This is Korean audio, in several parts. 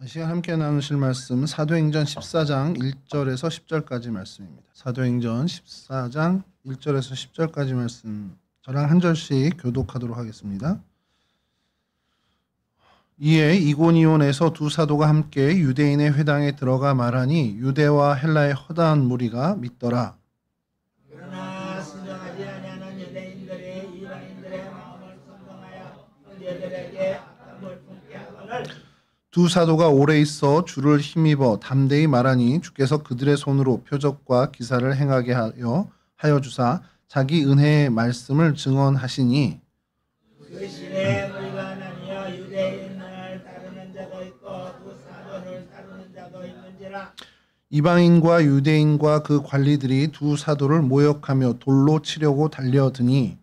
이 시간 함께 나누실 말씀은 사도행전 14장 1절에서 10절까지 말씀입니다. 사도행전 14장 1절에서 10절까지 말씀 저랑 한 절씩 교독하도록 하겠습니다. 이에 이고니온에서 두 사도가 함께 유대인의 회당에 들어가 말하니 유대와 헬라의 허다한 무리가 믿더라. 그러나 순종하지 아니하는 유대인들이 이방인들의 마음을 선동하여 형제들에게 악감을 품게 하거늘 두 사도가 오래 있어 주를 힘입어 담대히 말하니 주께서 그들의 손으로 표적과 기사를 행하게 하여 주사 자기 은혜의 말씀을 증언하시니 그 시대에 무리가 나뉘어 유대인을 따르는 자도 있고 두 사도를 따르는 자도 있는지라. 이방인과 유대인과 그 관리들이 두 사도를 모욕하며 돌로 치려고 달려드니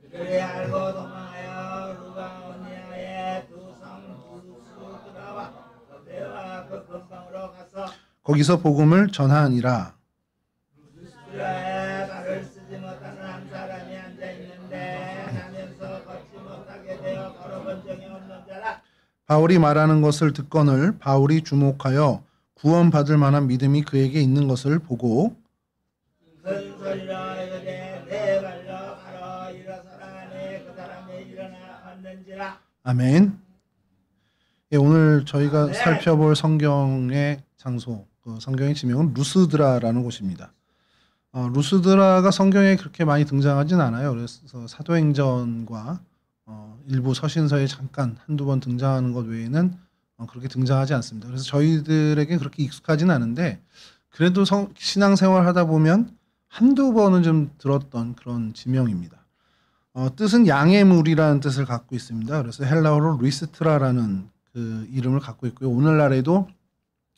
그들이 알고 도망하여 루가오니아의 두 성 루스드라와 더베와 그 근방으로 가서 거기서 복음을 전하니라. 루스드라에 발을 쓰지 못하는 한 사람이 앉아 있는데 나면서 걷지 못하게 되어 걸어본 적이 없는 자라. 바울이 말하는 것을 듣거늘 바울이 주목하여 구원받을 만한 믿음이 그에게 있는 것을 보고 큰 소리로 이르되 네 발로 가라 일어서라 하니 그 사람이 일어나 앉는지라. 아멘. 예, 오늘 저희가 아멘. 살펴볼 성경의 장소, 그 성경의 지명은 루스드라라는 곳입니다. 루스드라가 성경에 그렇게 많이 등장하진 않아요. 그래서 사도행전과 일부 서신서에 잠깐 한두 번 등장하는 것 외에는 그렇게 등장하지 않습니다. 그래서 저희들에게 그렇게 익숙하진 않은데 그래도 신앙생활 하다 보면 한두 번은 좀 들었던 그런 지명입니다. 뜻은 양의 물이라는 뜻을 갖고 있습니다. 그래서 헬라어로 리스트라라는 그 이름을 갖고 있고요. 오늘날에도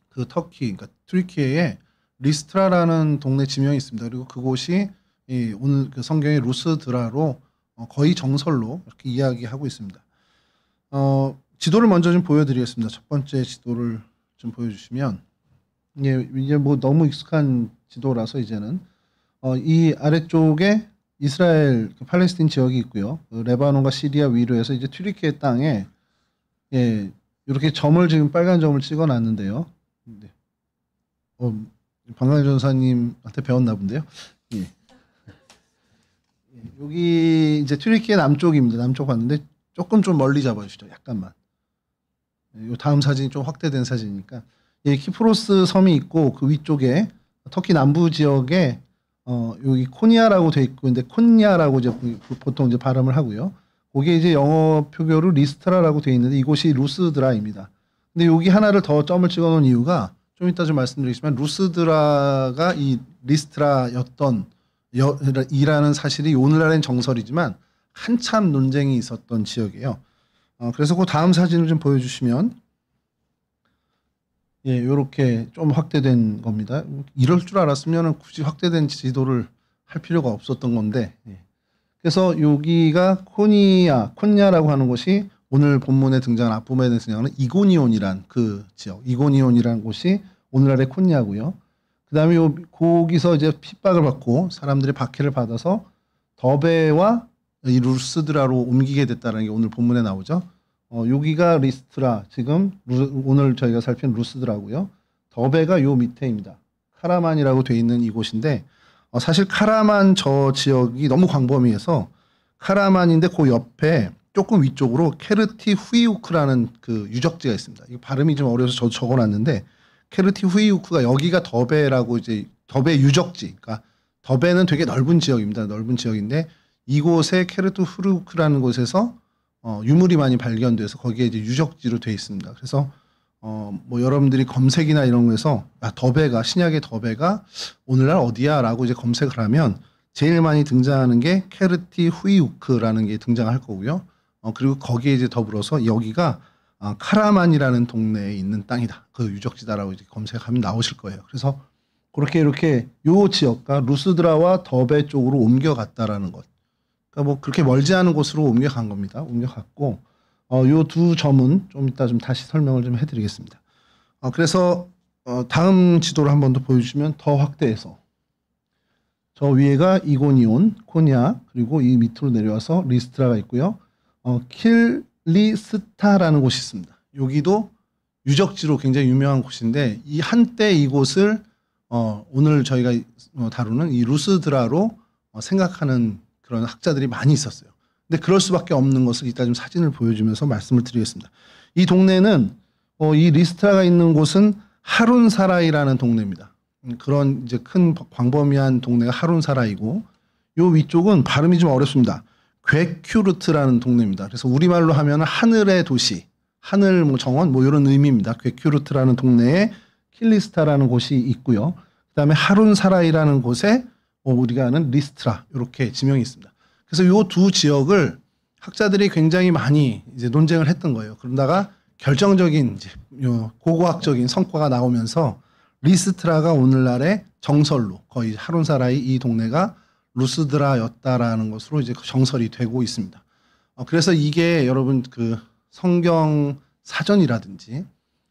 그 터키, 그러니까 튀르키예에 리스트라라는 동네 지명이 있습니다. 그리고 그곳이 오늘 그 성경의 루스드라로 거의 정설로 이렇게 이야기하고 있습니다. 지도를 먼저 좀 보여드리겠습니다. 첫 번째 지도를 좀 보여주시면 이제 뭐 너무 익숙한 지도라서 이제는 이 아래쪽에 이스라엘 팔레스틴 지역이 있고요. 레바논과 시리아 위로 해서 이제 튀르키예 땅에 이렇게 점을 지금 빨간 점을 찍어놨는데요. 방광 전사님한테 배웠나 본데요. 예. 여기 이제 튀르키예 남쪽입니다. 남쪽 봤는데 조금 좀 멀리 잡아주시죠. 약간만. 요 다음 사진이 좀 확대된 사진이니까. 키프로스 섬이 있고 그 위쪽에 터키 남부 지역에 여기 코니아라고 돼 있고 근데 콘야라고 이제 보통 이제 발음을 하고요. 거기에 이제 영어 표교로 리스트라라고 돼 있는데 이곳이 루스드라입니다. 근데 여기 하나를 더 점을 찍어 놓은 이유가 좀 이따 좀 말씀드리겠지만 루스드라가 이 리스트라였던 이라는 사실이 오늘날엔 정설이지만 한참 논쟁이 있었던 지역이에요. 그래서 그 다음 사진을 좀 보여주시면 이렇게 좀 확대된 겁니다. 이럴 줄 알았으면 굳이 확대된 지도를 할 필요가 없었던 건데 그래서 여기가 콘야라고 하는 곳이 오늘 본문에 등장하는 앞부분에 등장하는 이고니온이란 그 지역, 이고니온이라는 곳이 오늘날의 콘야고요. 그 다음에 거기서 이제 핍박을 받고 사람들이 박해를 받아서 더베와 이 루스드라로 옮기게 됐다는 게 오늘 본문에 나오죠. 여기가 리스트라, 지금 오늘 저희가 살핀 루스드라고요. 더베가 요 밑에입니다. 카라만이라고 돼 있는 이곳인데 사실 카라만 저 지역이 너무 광범위해서 카라만인데 그 옆에 조금 위쪽으로 케르티 후이우크라는 그 유적지가 있습니다. 이 발음이 좀 어려워서 저도 적어놨는데 케르티 후이우크가 여기가 더베라고 이제 더베 유적지, 그러니까 더베는 되게 넓은 지역입니다. 넓은 지역인데 이곳에 케르티 후이우크라는 곳에서 유물이 많이 발견돼서 거기에 이제 유적지로 돼 있습니다. 그래서 뭐 여러분들이 검색이나 이런 거에서 더베가 신약의 더베가 오늘날 어디야라고 이제 검색을 하면 제일 많이 등장하는 게 케르티 후이우크라는 게 등장할 거고요. 그리고 거기에 이제 더불어서 여기가 카라만이라는 동네에 있는 땅이다. 그 유적지다라고 이제 검색하면 나오실 거예요. 그래서 그렇게 이렇게 요 지역과 루스드라와 더베 쪽으로 옮겨갔다라는 것. 그러니까 뭐 그렇게 멀지 않은 곳으로 옮겨간 겁니다. 옮겨갔고 요 두 점은 좀 이따 좀 다시 설명을 좀 해드리겠습니다. 그래서 다음 지도를 한 번 더 보여주시면 더 확대해서 저 위에가 이고니온, 코냐 그리고 이 밑으로 내려와서 리스트라가 있고요. 킬리스타라는 곳이 있습니다. 여기도 유적지로 굉장히 유명한 곳인데 이 한때 이곳을 오늘 저희가 다루는 이 루스드라로 생각하는 그런 학자들이 많이 있었어요. 근데 그럴 수밖에 없는 것을 이따 좀 사진을 보여주면서 말씀을 드리겠습니다. 이 동네는 이 리스트라가 있는 곳은 하룬사라이라는 동네입니다. 그런 이제 큰 광범위한 동네가 하룬사라이고 요 위쪽은 발음이 좀 어렵습니다. 괴큐르트라는 동네입니다. 그래서 우리말로 하면 하늘의 도시, 하늘 뭐 정원 뭐 이런 의미입니다. 괴큐르트라는 동네에 킬리스타라는 곳이 있고요. 그다음에 하룬사라이라는 곳에 우리가 아는 리스트라 이렇게 지명이 있습니다. 그래서 요 두 지역을 학자들이 굉장히 많이 이제 논쟁을 했던 거예요. 그러다가 결정적인 이제 고고학적인 성과가 나오면서 리스트라가 오늘날의 정설로 거의 하룬사라이 이 동네가 루스드라였다라는 것으로 이제 정설이 되고 있습니다. 그래서 이게 여러분 그 성경 사전이라든지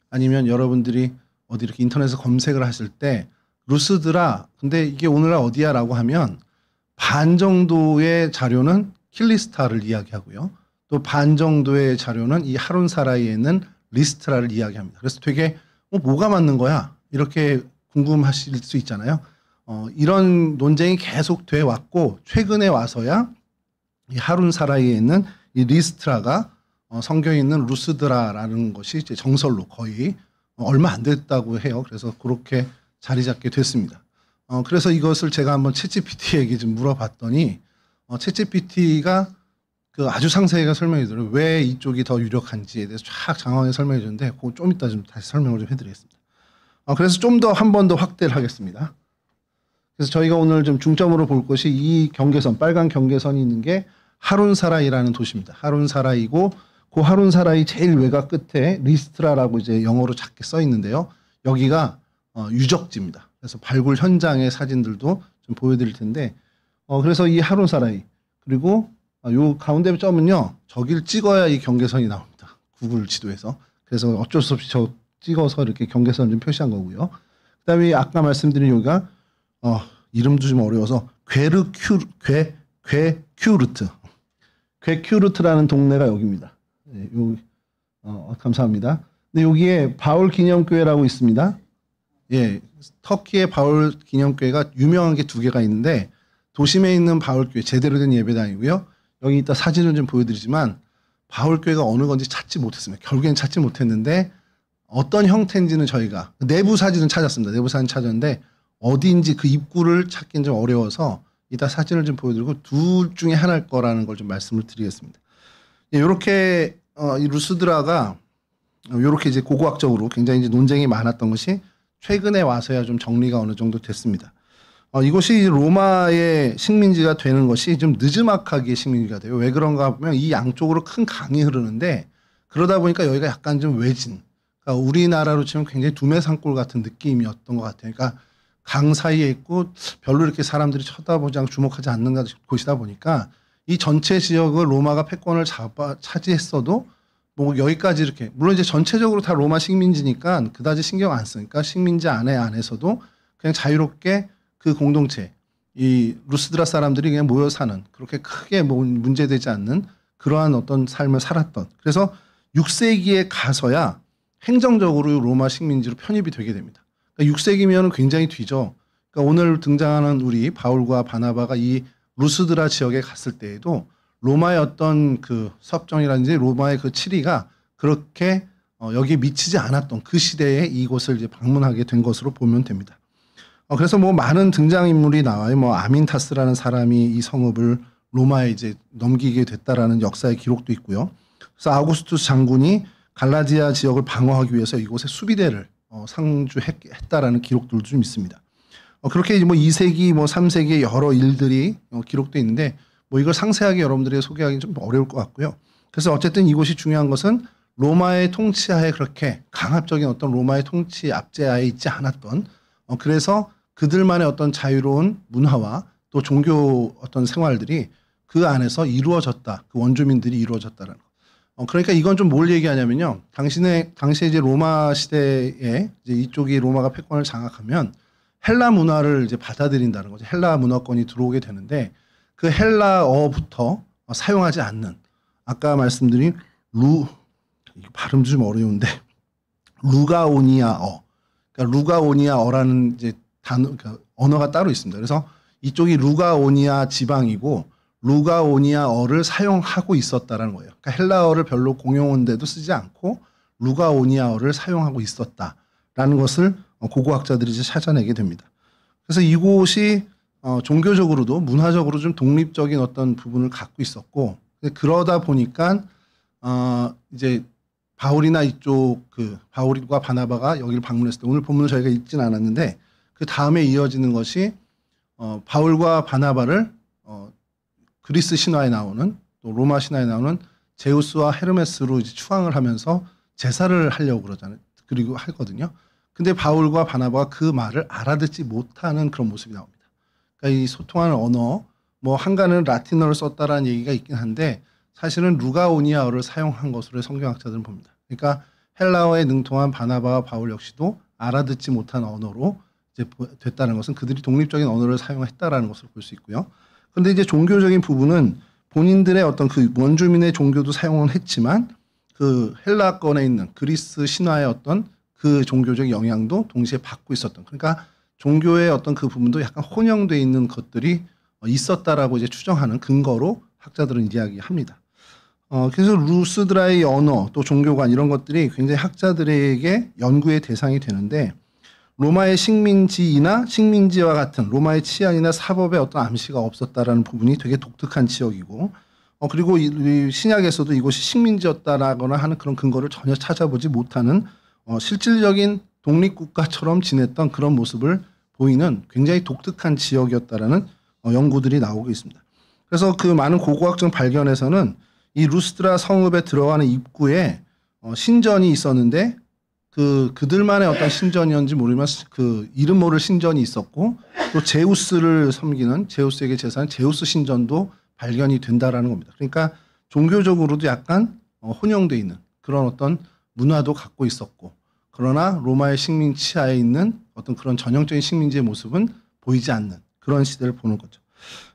아니면 여러분들이 어디 이렇게 인터넷에서 검색을 하실 때 루스드라 근데 이게 오늘날 어디야라고 하면 반 정도의 자료는 킬리스타를 이야기하고요. 또 반 정도의 자료는 이 하룬사라이에 있는 리스트라를 이야기합니다. 그래서 되게 뭐가 맞는 거야? 이렇게 궁금하실 수 있잖아요. 이런 논쟁이 계속 돼 왔고 최근에 와서야 이 하룬사라이에 있는 이 리스트라가 성경에 있는 루스드라라는 것이 이제 정설로 거의 얼마 안 됐다고 해요. 그래서 그렇게 자리 잡게 됐습니다. 그래서 이것을 제가 한번 챗GPT에게 좀 물어봤더니 챗GPT가 그 아주 상세하게 설명해 드려요. 왜 이쪽이 더 유력한지에 대해서 쫙 장황하게 설명해 주는데 그거 좀 이따 좀 다시 설명을 좀 해드리겠습니다. 그래서 좀 더 한 번 더 확대를 하겠습니다. 그래서 저희가 오늘 좀 중점으로 볼 것이 이 경계선, 빨간 경계선이 있는 게 하룬사라이라는 도시입니다. 하룬사라이고 그 하룬사라이 제일 외곽 끝에 리스트라라고 이제 영어로 작게 써 있는데요. 여기가 유적지입니다. 그래서 발굴 현장의 사진들도 좀 보여드릴 텐데 그래서 이 하룬사라이 그리고 요 가운데 점은요. 저길 찍어야 이 경계선이 나옵니다. 구글 지도에서. 그래서 어쩔 수 없이 저 찍어서 이렇게 경계선을 좀 표시한 거고요. 그다음에 아까 말씀드린 여기가 이름도 좀 어려워서 괴큐르트라는 동네가 여기입니다. 네, 감사합니다. 근데 여기에 바울 기념교회라고 있습니다. 예, 터키의 바울 기념교회가 유명한 게 두 개가 있는데 도심에 있는 바울교회 제대로 된 예배당이고요. 여기 이따 사진을 좀 보여드리지만 바울교회가 어느 건지 찾지 못했습니다. 결국엔 찾지 못했는데 어떤 형태인지는 저희가 내부 사진은 찾았습니다. 내부 사진 찾았는데 어디인지 그 입구를 찾기는 좀 어려워서 이따 사진을 좀 보여드리고 둘 중에 하나일 거라는 걸 좀 말씀을 드리겠습니다. 이렇게 이 루스드라가 이렇게 이제 고고학적으로 굉장히 이제 논쟁이 많았던 것이 최근에 와서야 좀 정리가 어느 정도 됐습니다. 이곳이 로마의 식민지가 되는 것이 좀 느즈막하게 식민지가 돼요. 왜 그런가 하면 이 양쪽으로 큰 강이 흐르는데 그러다 보니까 여기가 약간 좀 외진, 그러니까 우리나라로 치면 굉장히 두메산골 같은 느낌이었던 것 같아요. 그러니까 강 사이에 있고 별로 이렇게 사람들이 쳐다보지 않고 주목하지 않는 곳이다 보니까 이 전체 지역을 로마가 패권을 차지했어도 뭐 여기까지 이렇게 물론 이제 전체적으로 다 로마 식민지니까 그다지 신경 안 쓰니까 식민지 안에서도 그냥 자유롭게 그 공동체 이 루스드라 사람들이 그냥 모여 사는 그렇게 크게 뭐 문제되지 않는 그러한 어떤 삶을 살았던 그래서 6세기에 가서야 행정적으로 로마 식민지로 편입이 되게 됩니다. 그러니까 6세기면은 굉장히 뒤죠. 그러니까 오늘 등장하는 우리 바울과 바나바가 이 루스드라 지역에 갔을 때에도 로마의 어떤 그 섭정이라든지 로마의 그 치리가 그렇게 여기에 미치지 않았던 그 시대에 이곳을 이제 방문하게 된 것으로 보면 됩니다. 그래서 뭐 많은 등장인물이 나와요. 뭐 아민타스라는 사람이 이 성읍을 로마에 이제 넘기게 됐다라는 역사의 기록도 있고요. 그래서 아우구스투스 장군이 갈라디아 지역을 방어하기 위해서 이곳에 수비대를 상주했다라는 기록들도 좀 있습니다. 그렇게 뭐 2세기, 뭐 3세기의 여러 일들이 기록되어 있는데 뭐 이걸 상세하게 여러분들이 소개하기는 좀 어려울 것 같고요. 그래서 어쨌든 이곳이 중요한 것은 로마의 통치하에 그렇게 강압적인 어떤 로마의 통치 압제하에 있지 않았던 그래서 그들만의 어떤 자유로운 문화와 또 종교 어떤 생활들이 그 안에서 이루어졌다. 그 원주민들이 이루어졌다라는 거. 그러니까 이건 좀 뭘 얘기하냐면요. 당시에 이제 로마 시대에 이제 이쪽이 로마가 패권을 장악하면 헬라 문화를 이제 받아들인다는 거죠. 헬라 문화권이 들어오게 되는데 그 헬라어부터 사용하지 않는 아까 말씀드린 발음도 좀 어려운데 루가오니아어. 그러니까 루가오니아어라는 이제 단어, 그러니까 언어가 따로 있습니다. 그래서 이쪽이 루가오니아 지방이고 루가오니아어를 사용하고 있었다라는 거예요. 그러니까 헬라어를 별로 공용어인데도 쓰지 않고 루가오니아어를 사용하고 있었다라는 것을 고고학자들이 이제 찾아내게 됩니다. 그래서 이곳이 종교적으로도 문화적으로 좀 독립적인 어떤 부분을 갖고 있었고, 그러다 보니까 이제 바울이나 이쪽 그 바울과 바나바가 여기를 방문했을 때, 오늘 본문을 저희가 읽진 않았는데 그 다음에 이어지는 것이 바울과 바나바를 그리스 신화에 나오는, 또 로마 신화에 나오는 제우스와 헤르메스로 이제 추앙을 하면서 제사를 하려고 그러잖아요. 그리고 하거든요. 근데 바울과 바나바가 그 말을 알아듣지 못하는 그런 모습이 나옵니다. 그러니까 이 소통하는 언어, 뭐 한가는 라틴어를 썼다라는 얘기가 있긴 한데 사실은 루가오니아어를 사용한 것으로 성경학자들은 봅니다. 그러니까 헬라어에 능통한 바나바와 바울 역시도 알아듣지 못한 언어로 이제 됐다는 것은 그들이 독립적인 언어를 사용했다라는 것을 볼 수 있고요. 그런데 이제 종교적인 부분은 본인들의 어떤 그 원주민의 종교도 사용은 했지만 그 헬라권에 있는 그리스 신화의 어떤 그 종교적 영향도 동시에 받고 있었던, 그러니까 종교의 어떤 그 부분도 약간 혼용되어 있는 것들이 있었다라고 이제 추정하는 근거로 학자들은 이야기합니다. 그래서 루스드라의 언어 또 종교관 이런 것들이 굉장히 학자들에게 연구의 대상이 되는데, 로마의 식민지나 식민지와 같은 로마의 치안이나 사법에 어떤 암시가 없었다라는 부분이 되게 독특한 지역이고, 그리고 이 신약에서도 이곳이 식민지였다라거나 하는 그런 근거를 전혀 찾아보지 못하는 실질적인 독립국가처럼 지냈던 그런 모습을 보이는 굉장히 독특한 지역이었다라는 연구들이 나오고 있습니다. 그래서 그 많은 고고학적 발견에서는 이 루스드라 성읍에 들어가는 입구에 신전이 있었는데 그들만의 어떤 신전이었는지 모르지만 그 이름 모를 신전이 있었고, 또 제우스를 섬기는 제우스에게 제사하는 제우스 신전도 발견이 된다라는 겁니다. 그러니까 종교적으로도 약간 혼용돼 있는 그런 어떤 문화도 갖고 있었고, 그러나 로마의 식민 치하에 있는 어떤 그런 전형적인 식민지의 모습은 보이지 않는 그런 시대를 보는 거죠.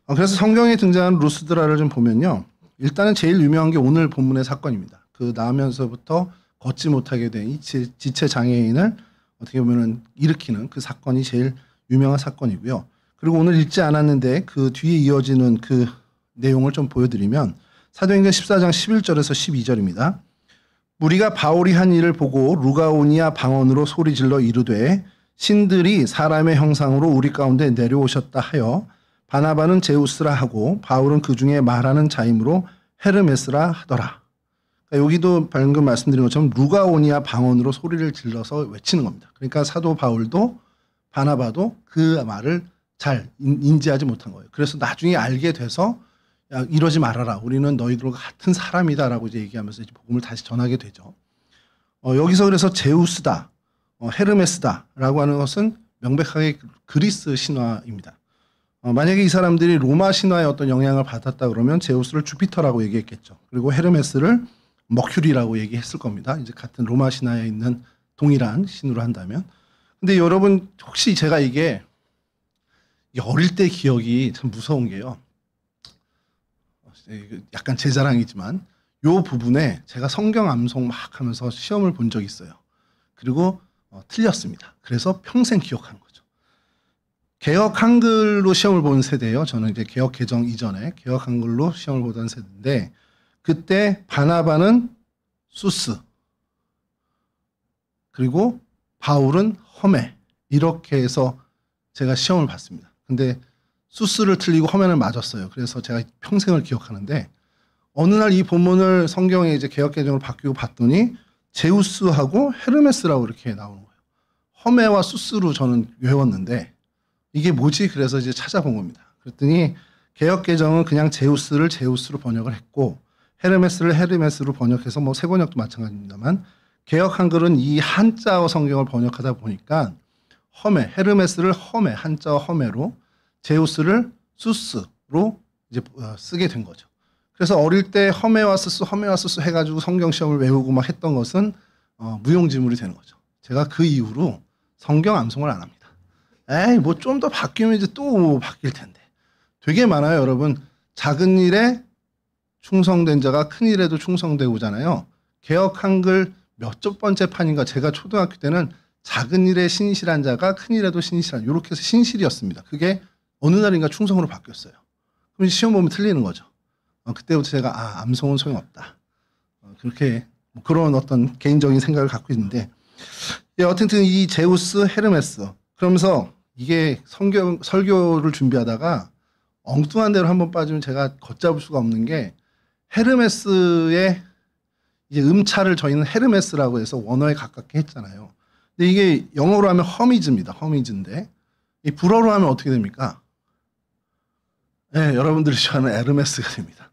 그래서 성경에 등장하는 루스드라를 좀 보면요, 일단은 제일 유명한 게 오늘 본문의 사건입니다. 그 나오면서부터 걷지 못하게 된 이 지체 장애인을 어떻게 보면은 일으키는 그 사건이 제일 유명한 사건이고요. 그리고 오늘 읽지 않았는데 그 뒤에 이어지는 그 내용을 좀 보여드리면 사도행전 14장 11절에서 12절입니다. 우리가 바울이 한 일을 보고 루가오니아 방언으로 소리질러 이르되 신들이 사람의 형상으로 우리 가운데 내려오셨다 하여 바나바는 제우스라 하고 바울은 그 중에 말하는 자이므로 헤르메스라 하더라. 그러니까 여기도 방금 말씀드린 것처럼 루가오니아 방언으로 소리를 질러서 외치는 겁니다. 그러니까 사도 바울도 바나바도 그 말을 잘 인지하지 못한 거예요. 그래서 나중에 알게 돼서 야, 이러지 말아라. 우리는 너희들과 같은 사람이다라고 이제 얘기하면서 이제 복음을 다시 전하게 되죠. 여기서 그래서 제우스다, 헤르메스다라고 하는 것은 명백하게 그리스 신화입니다. 만약에 이 사람들이 로마 신화의 어떤 영향을 받았다 그러면 제우스를 주피터라고 얘기했겠죠. 그리고 헤르메스를 머큐리라고 얘기했을 겁니다. 이제 같은 로마 신화에 있는 동일한 신으로 한다면. 근데 여러분 혹시 제가 이게 어릴 때 기억이 참 무서운 게요. 약간 제 자랑이지만 요 부분에 제가 성경 암송 막 하면서 시험을 본 적이 있어요. 그리고 틀렸습니다. 그래서 평생 기억하는 거죠. 개역 한글로 시험을 본 세대예요. 저는 이제 개역 개정 이전에 개역 한글로 시험을 보던 세대인데, 그때 바나바는 수스, 그리고 바울은 허메, 이렇게 해서 제가 시험을 봤습니다. 근데 수스를 틀리고 허메를 맞았어요. 그래서 제가 평생을 기억하는데, 어느 날 이 본문을 성경에 이제 개역 개정으로 바뀌고 봤더니 제우스하고 헤르메스라고 이렇게 나오는 거예요. 허메와 수스로 저는 외웠는데 이게 뭐지? 그래서 이제 찾아본 겁니다. 그랬더니 개역 개정은 그냥 제우스를 제우스로 번역을 했고 헤르메스를 헤르메스로 번역해서 뭐 세 번역도 마찬가지입니다만, 개역 한글은 이 한자어 성경을 번역하다 보니까 허메, 헤르메스를 허메, 한자어 허메로, 제우스를 수스로 이제 쓰게 된 거죠. 그래서 어릴 때 허메와 수스 해가지고 성경 시험을 외우고 막 했던 것은 무용지물이 되는 거죠. 제가 그 이후로 성경 암송을 안 합니다. 에이, 뭐 좀 더 바뀌면 이제 또 바뀔 텐데. 되게 많아요, 여러분. 작은 일에 충성된 자가 큰 일에도 충성되고잖아요. 개역 한글 몇 번째 판인가 제가 초등학교 때는 작은 일에 신실한 자가 큰 일에도 신실한 이렇게 해서 신실이었습니다. 그게 어느 날인가 충성으로 바뀌었어요. 그럼 시험 보면 틀리는 거죠. 그때부터 제가 암송은 소용없다. 그렇게 뭐 그런 어떤 개인적인 생각을 갖고 있는데 어쨌든 이 제우스 헤르메스 그러면서 이게 설교를 준비하다가 엉뚱한 데로 한번 빠지면 제가 걷잡을 수가 없는 게 헤르메스의 이제 음차를 저희는 헤르메스라고 해서 원어에 가깝게 했잖아요. 근데 이게 영어로 하면 허미즈입니다. 허미즈인데 이 불어로 하면 어떻게 됩니까? 네, 여러분들이 좋아하는 에르메스가 됩니다.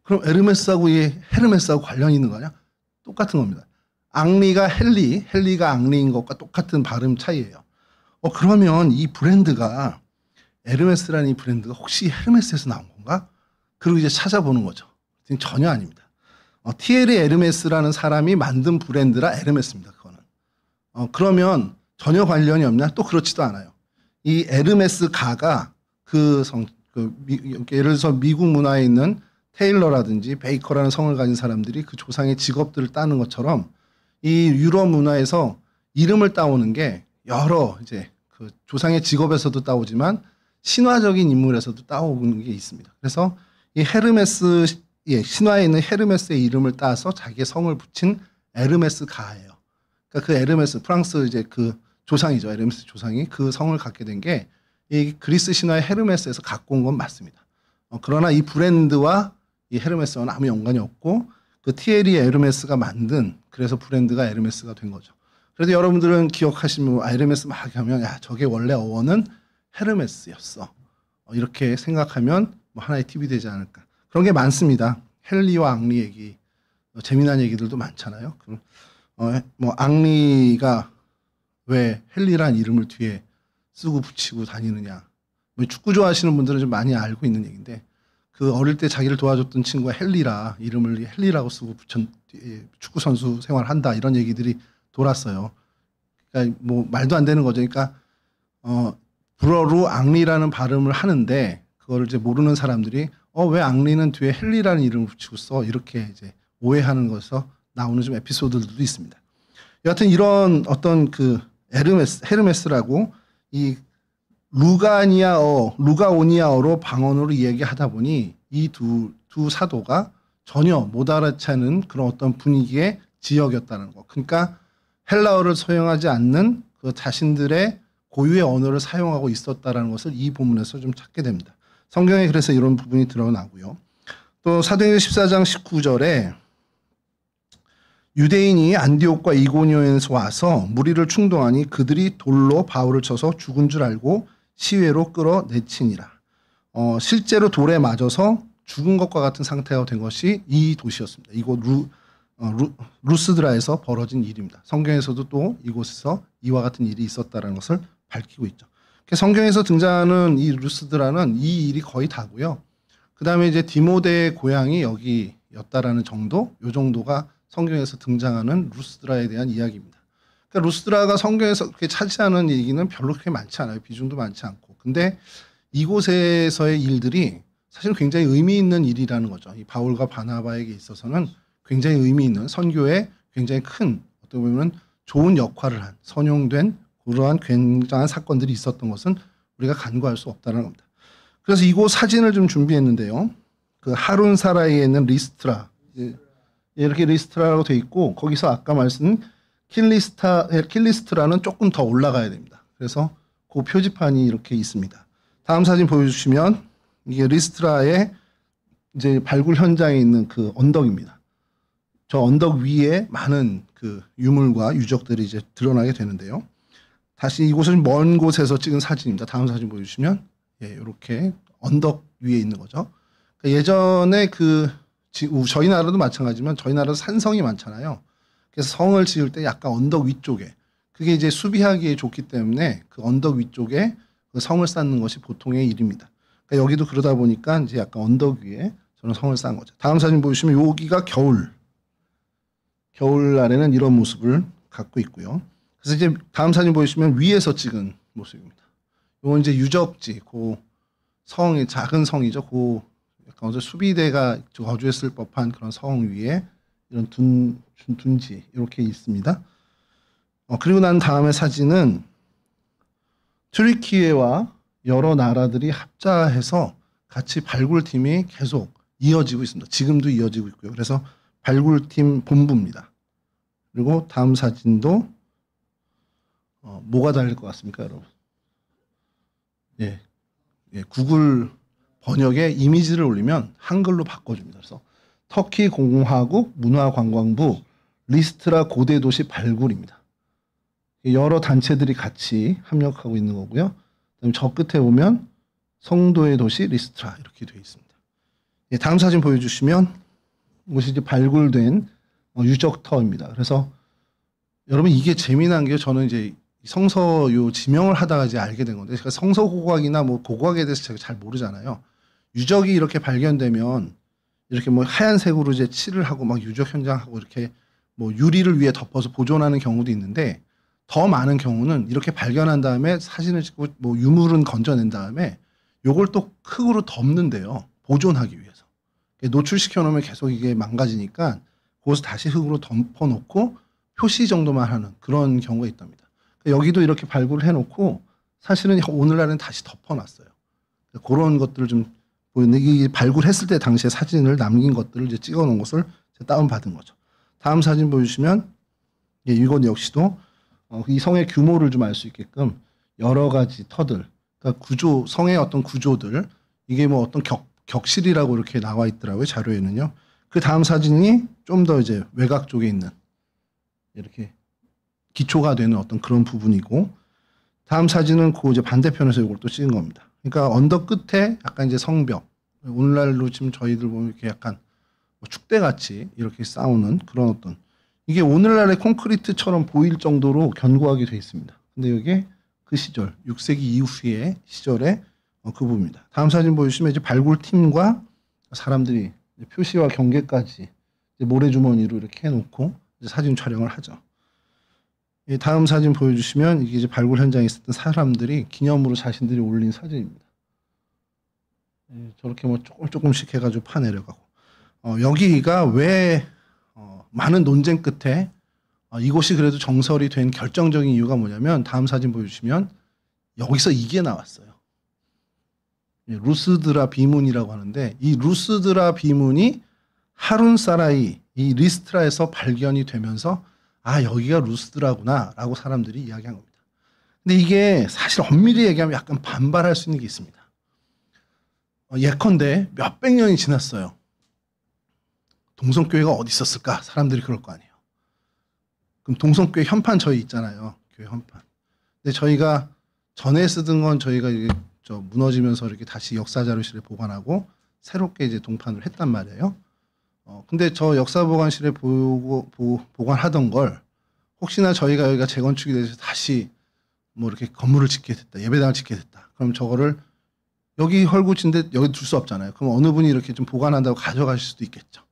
그럼 에르메스하고 이 헤르메스하고 관련이 있는 거냐? 똑같은 겁니다. 앙리가 헬리가 앙리인 것과 똑같은 발음 차이예요. 그러면 이 브랜드가 에르메스라는 이 브랜드가 혹시 헤르메스에서 나온 건가? 그리고 이제 찾아보는 거죠. 전혀 아닙니다. 티에리 에르메스라는 사람이 만든 브랜드라 에르메스입니다. 그거는. 그러면 전혀 관련이 없냐? 또 그렇지도 않아요. 이 에르메스 가가 예를 들어서 미국 문화에 있는 테일러라든지 베이커라는 성을 가진 사람들이 그 조상의 직업들을 따는 것처럼 이 유럽 문화에서 이름을 따오는 게 여러 이제 그 조상의 직업에서도 따오지만 신화적인 인물에서도 따오는 게 있습니다. 그래서 이 헤르메스 신화에 있는 헤르메스의 이름을 따서 자기의 성을 붙인 에르메스 가예요. 그러니까 그 에르메스 프랑스 이제 그 조상이죠. 에르메스 조상이 그 성을 갖게 된 게 이 그리스 신화의 헤르메스에서 갖고 온 건 맞습니다. 그러나 이 브랜드와 이 헤르메스와는 아무 연관이 없고 그 티에리 에르메스가 만든 그래서 브랜드가 에르메스가 된 거죠. 그래도 여러분들은 기억하시면 에르메스 막 하면 저게 원래 어원은 헤르메스였어. 이렇게 생각하면 뭐 하나의 팁이 되지 않을까. 그런 게 많습니다. 헨리와 앙리 얘기 재미난 얘기들도 많잖아요. 뭐 앙리가 왜 헨리란 이름을 뒤에 쓰고 붙이고 다니느냐. 뭐 축구 좋아하시는 분들은 좀 많이 알고 있는 얘기인데 그 어릴 때 자기를 도와줬던 친구가 헨리라 이름을 헨리라고 쓰고 축구 선수 생활한다 이런 얘기들이 돌았어요. 그러니까 뭐 말도 안 되는 거죠. 그러니까 불어로 앙리라는 발음을 하는데 그거를 이제 모르는 사람들이 왜 앙리는 뒤에 헨리라는 이름을 붙이고 써 이렇게 이제 오해하는 것에서 나오는 좀 에피소드들도 있습니다. 여하튼 이런 어떤 그 헤르메스라고 이 루가오니아어로 방언으로 이야기하다 보니 이 두 사도가 전혀 못 알아채는 그런 어떤 분위기의 지역이었다는 거. 그러니까 헬라어를 소용하지 않는 그 자신들의 고유의 언어를 사용하고 있었다라는 것을 이 본문에서 좀 찾게 됩니다. 성경에 그래서 이런 부분이 드러나고요. 또 사도행전 14장 19절에 유대인이 안디옥과 이고니온에서 와서 무리를 충동하니 그들이 돌로 바울을 쳐서 죽은 줄 알고 시외로 끌어내치니라. 실제로 돌에 맞아서 죽은 것과 같은 상태가 된 것이 이 도시였습니다. 이곳 루스드라에서 벌어진 일입니다. 성경에서도 또 이곳에서 이와 같은 일이 있었다는 것을 밝히고 있죠. 성경에서 등장하는 이 루스드라는 이 일이 거의 다고요. 그 다음에 이제 디모데의 고향이 여기였다라는 정도, 요 정도가 성경에서 등장하는 루스드라에 대한 이야기입니다. 그러니까 루스드라가 성경에서 그렇게 차지하는 얘기는 별로 그렇게 많지 않아요. 비중도 많지 않고. 근데 이곳에서의 일들이 사실 굉장히 의미 있는 일이라는 거죠. 이 바울과 바나바에게 있어서는 굉장히 의미 있는 선교에 굉장히 큰 어떻게 보면 좋은 역할을 한 선용된 그러한 굉장한 사건들이 있었던 것은 우리가 간과할 수 없다는 겁니다. 그래서 이곳 사진을 좀 준비했는데요. 그 하룬 사라이에 있는 리스트라 이렇게 리스트라라고 돼 있고 거기서 아까 말씀 킬리스트라는 조금 더 올라가야 됩니다. 그래서 그 표지판이 이렇게 있습니다. 다음 사진 보여주시면 이게 리스트라의 이제 발굴 현장에 있는 그 언덕입니다. 저 언덕 위에 많은 그 유물과 유적들이 이제 드러나게 되는데요. 다시 이곳은 먼 곳에서 찍은 사진입니다. 다음 사진 보여주시면 이렇게 언덕 위에 있는 거죠. 그러니까 예전에 저희 나라도 마찬가지지만 저희 나라도 산성이 많잖아요. 그래서 성을 지을 때 약간 언덕 위쪽에 그게 이제 수비하기에 좋기 때문에 그 언덕 위쪽에 그 성을 쌓는 것이 보통의 일입니다. 그러니까 여기도 그러다 보니까 이제 약간 언덕 위에 저는 성을 쌓은 거죠. 다음 사진 보시면 여기가 겨울 아래는 이런 모습을 갖고 있고요. 그래서 이제 다음 사진 보시면 위에서 찍은 모습입니다. 이건 이제 유적지, 그 성이 작은 성이죠. 그 약간 어제 수비대가 거주했을 법한 그런 성 위에 이런 둔지 이렇게 있습니다. 그리고 난 다음에 사진은 튀르키예와 여러 나라들이 합자해서 같이 발굴팀이 계속 이어지고 있습니다. 지금도 이어지고 있고요. 그래서 발굴팀 본부입니다. 그리고 다음 사진도 뭐가 달릴 것 같습니까, 여러분? 예, 구글 번역에 이미지를 올리면 한글로 바꿔줍니다. 그래서 터키 공화국 문화관광부 리스트라 고대 도시 발굴입니다. 여러 단체들이 같이 협력하고 있는 거고요. 그다음에 저 끝에 보면 성도의 도시 리스트라 이렇게 되어 있습니다. 예, 다음 사진 보여주시면 이것이 이제 발굴된 유적터입니다. 그래서 여러분 이게 재미난 게 저는 이제 성서 요 지명을 하다가 이제 알게 된 건데 제가 성서 고고학이나 뭐 고고학에 대해서 제가 잘 모르잖아요. 유적이 이렇게 발견되면 이렇게 뭐 하얀색으로 이제 칠을 하고 막 유적 현장하고 이렇게 뭐 유리를 위에 덮어서 보존하는 경우도 있는데 더 많은 경우는 이렇게 발견한 다음에 사진을 찍고 뭐 유물은 건져낸 다음에 요걸 또 흙으로 덮는데요. 보존하기 위해서. 노출시켜 놓으면 계속 이게 망가지니까 그것을 다시 흙으로 덮어 놓고 표시 정도만 하는 그런 경우가 있답니다. 여기도 이렇게 발굴을 해놓고 사실은 오늘날은 다시 덮어놨어요. 그런 것들을 좀 보이는데 이 발굴했을 때 당시에 사진을 남긴 것들을 이제 찍어놓은 것을 다운받은 거죠. 다음 사진 보여주시면 이건 역시도 이 성의 규모를 좀 알 수 있게끔 여러 가지 터들, 그러니까 구조, 성의 어떤 구조들 이게 뭐 어떤 격실이라고 이렇게 나와 있더라고요 자료에는요. 그 다음 사진이 좀 더 이제 외곽 쪽에 있는 이렇게 기초가 되는 어떤 그런 부분이고 다음 사진은 그 이제 반대편에서 이걸 또 찍은 겁니다. 그러니까 언덕 끝에 약간 이제 성벽 오늘날로 지금 저희들 보면 이렇게 약간 뭐 축대같이 이렇게 싸우는 그런 어떤 이게 오늘날의 콘크리트처럼 보일 정도로 견고하게 되어 있습니다. 근데 이게 그 시절 6세기 이후의 시절의 그 부분입니다. 다음 사진 보여주시면 이제 발굴팀과 사람들이 표시와 경계까지 모래주머니로 이렇게 해놓고 이제 사진 촬영을 하죠. 다음 사진 보여주시면 이게 이제 발굴 현장에 있었던 사람들이 기념으로 자신들이 올린 사진입니다. 저렇게 뭐 조금씩 해가지고 파내려가고 여기가 왜 많은 논쟁 끝에 이곳이 그래도 정설이 된 결정적인 이유가 뭐냐면 다음 사진 보여주시면 여기서 이게 나왔어요. 루스드라 비문이라고 하는데 이 루스드라 비문이 하룬 사라이 이 리스트라에서 발견이 되면서 아 여기가 루스드라구나 라고 사람들이 이야기한 겁니다. 근데 이게 사실 엄밀히 얘기하면 약간 반발할 수 있는 게 있습니다. 예컨대 몇백 년이 지났어요. 동성교회가 어디 있었을까? 사람들이 그럴 거 아니에요. 그럼 동성교회 현판 저희 있잖아요. 교회 현판. 근데 저희가 전에 쓰던 건 저희가 이게 무너지면서 이렇게 다시 역사 자료실에 보관하고 새롭게 이제 동판을 했단 말이에요. 근데 저 역사보관실에 보관하던 걸 혹시나 저희가 여기가 재건축이 돼서 다시 뭐 이렇게 건물을 짓게 됐다, 예배당을 짓게 됐다. 그럼 저거를 여기 헐구친데 여기 둘 수 없잖아요. 그럼 어느 분이 이렇게 좀 보관한다고 가져가실 수도 있겠죠.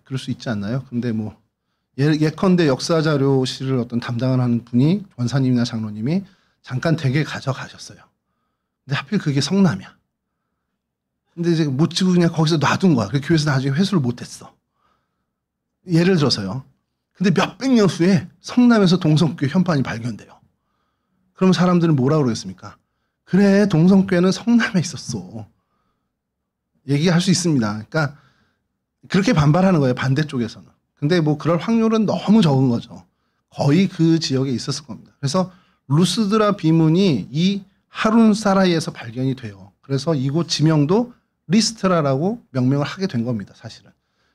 그럴 수 있지 않나요? 근데 뭐 예컨대 역사 자료실을 어떤 담당을 하는 분이 원사님이나 장로님이 잠깐 댁에 가져가셨어요. 근데 하필 그게 성남이야. 근데 이제 못 지고 그냥 거기서 놔둔 거야. 그래서 교회에서 나중에 회수를 못 했어. 예를 들어서요. 근데 몇백 년 후에 성남에서 동성교회 현판이 발견돼요. 그럼 사람들은 뭐라고 그러겠습니까? 그래, 동성교회는 성남에 있었어. 얘기할 수 있습니다. 그러니까 그렇게 반발하는 거예요. 반대쪽에서는. 근데 뭐 그럴 확률은 너무 적은 거죠. 거의 그 지역에 있었을 겁니다. 그래서 루스드라 비문이 이 하룬 사라이에서 발견이 돼요. 그래서 이곳 지명도 리스트라라고 명명을 하게 된 겁니다. 사실은.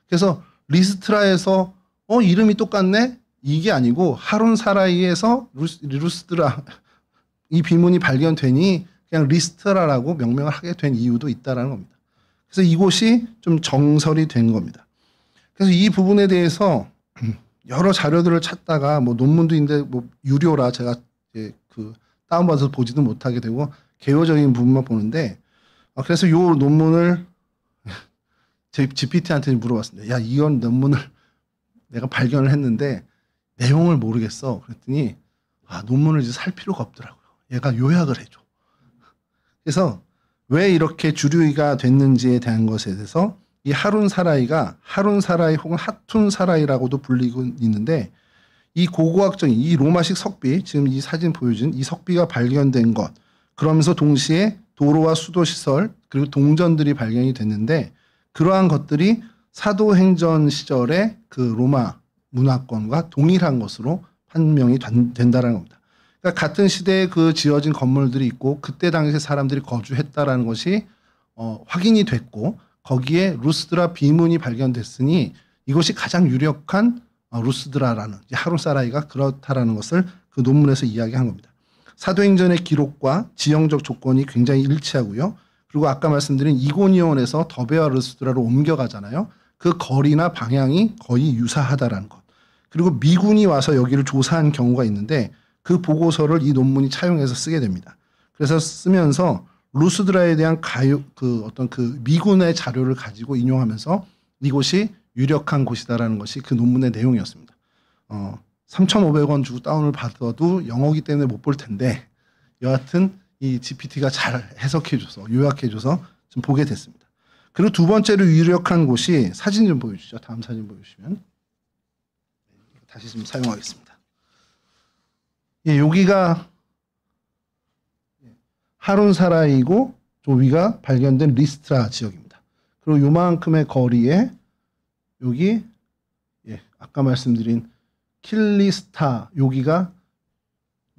그래서 리스트라에서 이름이 똑같네? 이게 아니고 하룬 사라이에서 루스드라 이 비문이 발견되니 그냥 리스트라라고 명명을 하게 된 이유도 있다라는 겁니다. 그래서 이곳이 좀 정설이 된 겁니다. 그래서 이 부분에 대해서 여러 자료들을 찾다가 뭐 논문도 있는데 뭐 유료라 제가 이제 그 다운받아서 보지도 못하게 되고 개요적인 부분만 보는데 그래서 요 논문을 제 GPT한테 물어봤습니다. 야, 이건 논문을 내가 발견을 했는데 내용을 모르겠어. 그랬더니 논문을 이제 살 필요가 없더라고요. 얘가 요약을 해줘. 그래서 왜 이렇게 주류가 됐는지에 대한 것에 대해서 이 하룬 사라이가 하룬 사라이 혹은 하툰 사라이라고도 불리고 있는데 이 고고학적인 이 로마식 석비, 지금 이 사진 보여준 이 석비가 발견된 것, 그러면서 동시에 도로와 수도 시설 그리고 동전들이 발견이 됐는데 그러한 것들이 사도행전 시절의 그 로마 문화권과 동일한 것으로 판명이 된다라는 겁니다. 그러니까 같은 시대에 그 지어진 건물들이 있고 그때 당시에 사람들이 거주했다라는 것이 확인이 됐고 거기에 루스드라 비문이 발견됐으니 이것이 가장 유력한 루스드라라는 하룬 사라이가 그렇다라는 것을 그 논문에서 이야기한 겁니다. 사도행전의 기록과 지형적 조건이 굉장히 일치하고요. 그리고 아까 말씀드린 이고니온에서 더베와 루스드라로 옮겨가잖아요. 그 거리나 방향이 거의 유사하다라는 것. 그리고 미군이 와서 여기를 조사한 경우가 있는데 그 보고서를 이 논문이 차용해서 쓰게 됩니다. 그래서 쓰면서 루스드라에 대한 그 미군의 자료를 가지고 인용하면서 이곳이 유력한 곳이다라는 것이 그 논문의 내용이었습니다. 3,500원 주고 다운을 받아도 영어기 때문에 못 볼 텐데 여하튼 이 GPT가 잘 해석해줘서 요약해줘서 좀 보게 됐습니다. 그리고 두 번째로 유력한 곳이 사진 좀 보여주시죠. 다음 사진 보여주시면 다시 좀 사용하겠습니다. 예, 여기가 하룬 사라이고 저 위가 발견된 리스트라 지역입니다. 그리고 요만큼의 거리에 여기 아까 말씀드린 킬리스타 여기가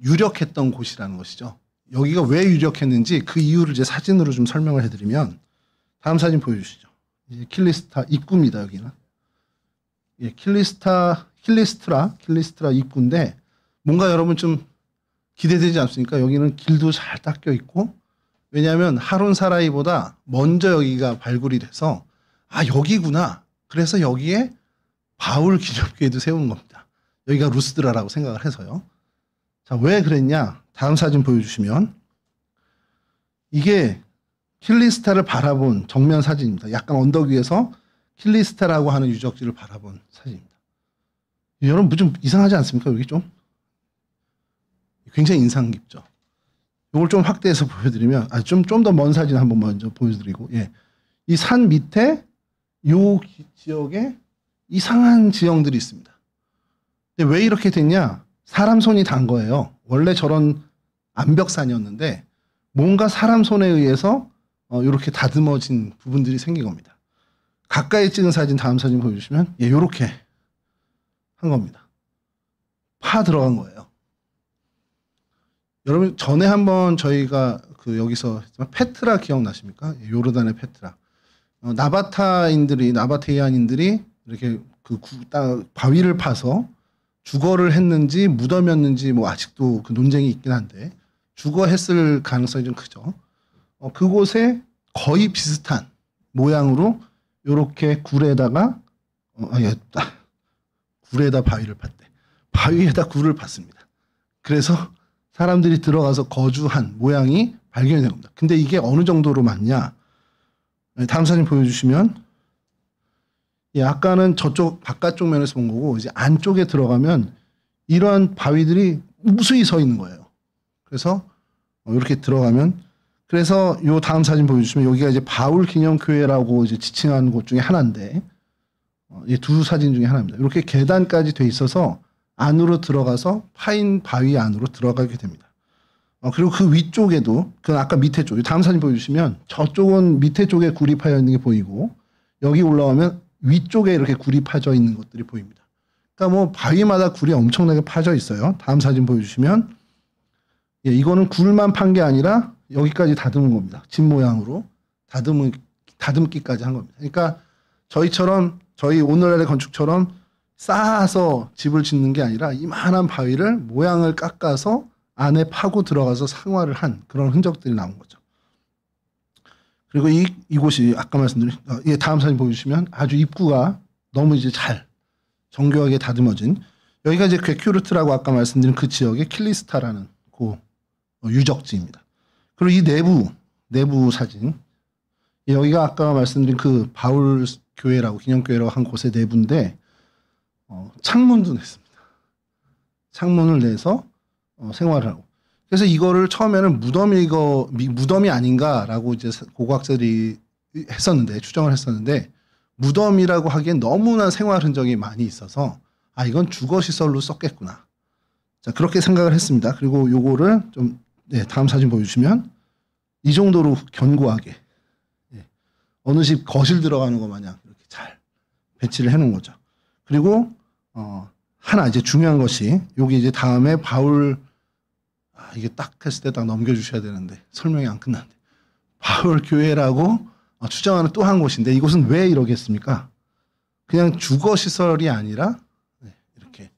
유력했던 곳이라는 것이죠. 여기가 왜 유력했는지 그 이유를 이제 사진으로 좀 설명을 해드리면 다음 사진 보여주시죠. 이제 킬리스타 입구입니다. 여기는 킬리스트라 입구인데 뭔가 여러분 좀 기대되지 않습니까? 여기는 길도 잘 닦여 있고 왜냐하면 하룬 사라이보다 먼저 여기가 발굴이 돼서 아 여기구나. 그래서 여기에 바울 기념교회도 세운 겁니다. 여기가 루스드라라고 생각을 해서요. 자, 왜 그랬냐? 다음 사진 보여주시면 이게 킬리스타를 바라본 정면 사진입니다. 약간 언덕 위에서 킬리스타라고 하는 유적지를 바라본 사진입니다. 여러분 좀 이상하지 않습니까? 여기 좀 굉장히 인상 깊죠. 이걸 좀 확대해서 보여드리면 좀 더 먼 사진 한번 먼저 보여드리고 이 산 밑에 이 지역에 이상한 지형들이 있습니다. 근데 왜 이렇게 됐냐? 사람 손이 단 거예요. 원래 저런 암벽산이었는데 뭔가 사람 손에 의해서 이렇게 다듬어진 부분들이 생긴 겁니다. 가까이 찍은 사진 다음 사진 보여주시면 이렇게 한 겁니다. 파 들어간 거예요. 여러분 전에 한번 저희가 여기서 페트라 기억나십니까? 요르단의 페트라. 나바테이안인들이 이렇게 바위를 파서 주거를 했는지 무덤이었는지 뭐 아직도 그 논쟁이 있긴 한데 주거했을 가능성이 좀 크죠. 그곳에 거의 비슷한 모양으로 이렇게 굴에다가 굴에다 바위를 팠대. 바위에다 굴을 팠습니다. 그래서 사람들이 들어가서 거주한 모양이 발견이 된 겁니다. 근데 이게 어느 정도로 맞냐? 다음 사진 보여주시면 아까는 저쪽 바깥쪽 면에서 본 거고 이제 안쪽에 들어가면 이러한 바위들이 무수히 서 있는 거예요. 그래서 이렇게 들어가면 그래서 요 다음 사진 보여주시면 여기가 이제 바울 기념교회라고 이제 지칭하는 곳 중에 하나인데 이 두 사진 중에 하나입니다. 이렇게 계단까지 돼 있어서 안으로 들어가서 파인 바위 안으로 들어가게 됩니다. 그리고 그 위쪽에도 그 아까 밑에 쪽 다음 사진 보여주시면 저쪽은 밑에 쪽에 굴이 파여 있는 게 보이고 여기 올라오면 위쪽에 이렇게 굴이 파져 있는 것들이 보입니다. 그러니까 뭐 바위마다 굴이 엄청나게 파져 있어요. 다음 사진 보여주시면 이거는 굴만 판 게 아니라 여기까지 다듬은 겁니다. 집 모양으로 다듬기까지 한 겁니다. 그러니까 저희 오늘날의 건축처럼 쌓아서 집을 짓는 게 아니라 이만한 바위를 모양을 깎아서 안에 파고 들어가서 상화를 한 그런 흔적들이 나온 거죠. 그리고 이곳이 아까 말씀드린 다음 사진 보여주시면 아주 입구가 너무 이제 잘 정교하게 다듬어진 여기가 이제 괴큐르트라고 아까 말씀드린 그 지역의 킬리스타라는 그 유적지입니다. 그리고 이 내부 사진 여기가 아까 말씀드린 그 바울 교회라고 기념교회라고 한 곳의 내부인데 창문도 냈습니다. 창문을 내서 생활을 하고 그래서 이거를 처음에는 무덤이 아닌가라고 이제 고고학자들이 추정을 했었는데 무덤이라고 하기엔 너무나 생활 흔적이 많이 있어서 이건 주거시설로 썼겠구나. 자, 그렇게 생각을 했습니다. 그리고 요거를 좀 다음 사진 보여주시면 이 정도로 견고하게 어느 집 거실 들어가는 것 마냥 이렇게 잘 배치를 해놓은 거죠. 그리고 하나 이제 중요한 것이 여기 이제 다음에 바울 이게 딱 했을 때 딱 넘겨주셔야 되는데 설명이 안 끝났는데 바울 교회라고 추정하는 또 한 곳인데 이곳은 왜 이러겠습니까? 그냥 주거 시설이 아니라 이렇게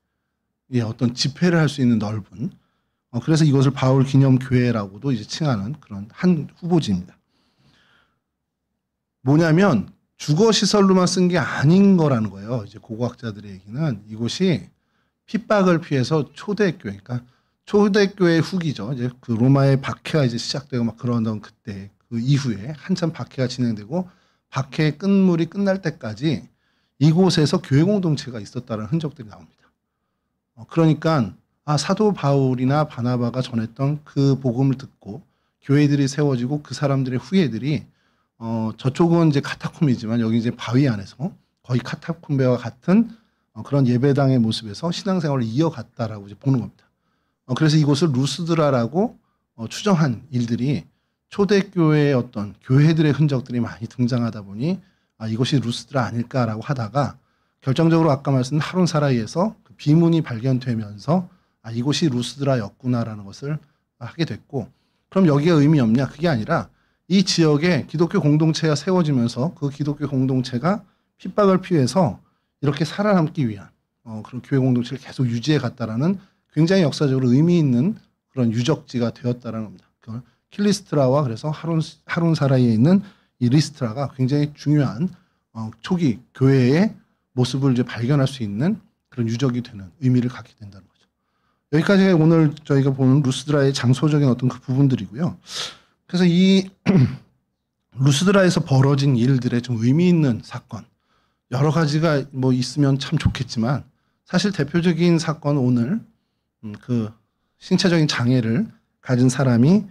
어떤 집회를 할 수 있는 넓은 그래서 이것을 바울 기념 교회라고도 이제 칭하는 그런 한 후보지입니다. 뭐냐면 주거 시설로만 쓴 게 아닌 거라는 거예요. 이제 고고학자들의 얘기는 이곳이 핍박을 피해서 초대교회, 그러니까 초대교회 후기죠. 이제 그 로마의 박해가 이제 시작되고 막 그러던 그때 그 이후에 한참 박해가 진행되고 박해의 끝물이 끝날 때까지 이곳에서 교회 공동체가 있었다는 흔적들이 나옵니다. 그러니까 사도 바울이나 바나바가 전했던 그 복음을 듣고 교회들이 세워지고 그 사람들의 후예들이 저쪽은 이제 카타콤이지만 여기 이제 바위 안에서 거의 카타콤베와 같은 그런 예배당의 모습에서 신앙생활을 이어갔다라고 이제 보는 겁니다. 그래서 이곳을 루스드라라고 추정한 일들이 초대교회의 어떤 교회들의 흔적들이 많이 등장하다 보니 이것이 루스드라 아닐까라고 하다가 결정적으로 아까 말씀드린 하론 사라이에서 그 비문이 발견되면서 이곳이 루스드라였구나라는 것을 하게 됐고, 그럼 여기에 의미 없냐? 그게 아니라 이 지역에 기독교 공동체가 세워지면서 그 기독교 공동체가 핍박을 피해서 이렇게 살아남기 위한 그런 교회 공동체를 계속 유지해 갔다라는 굉장히 역사적으로 의미 있는 그런 유적지가 되었다라는 겁니다. 킬리스트라와 그래서 하론 사라이에 있는 이 리스트라가 굉장히 중요한 초기 교회의 모습을 이제 발견할 수 있는 그런 유적이 되는 의미를 갖게 된다는 거죠. 여기까지가 오늘 저희가 보는 루스드라의 장소적인 어떤 그 부분들이고요. 그래서 이 루스드라에서 벌어진 일들의 좀 의미 있는 사건, 여러 가지가 뭐 있으면 참 좋겠지만 사실 대표적인 사건은 오늘 그 신체적인 장애를 가진 사람이